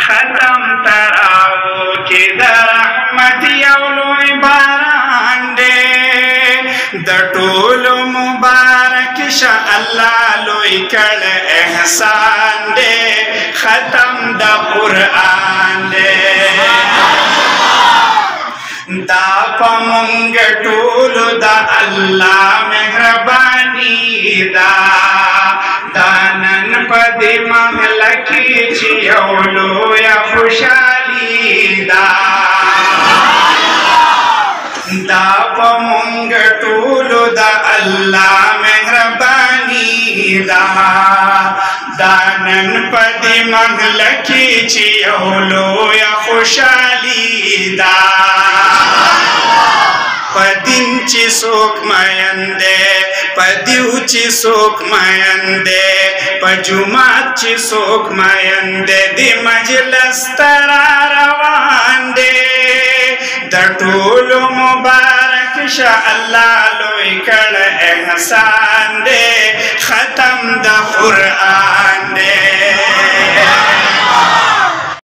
ختم تراو کی در رحمت یولوی باران دے د ټول مبارک شا الله لوی کړ احسان دے ختم د قرآن دے دا پمنګ ټول دا الله مهرباني دا دانن پدې محل کې چې یو لوی خوشالي دا دا پمنګ ټول دا الله مهرباني دا دانن پدې محل کې چې یو لوی خوشالي دا پدین چی سوک مین دے پدیو چی سوک مین دے پجومات چی سوک مین دے دی مجلس ترا روان دے در طول مبارک شا اللہ لوی کڑ احسان دے ختم دا قرآن دے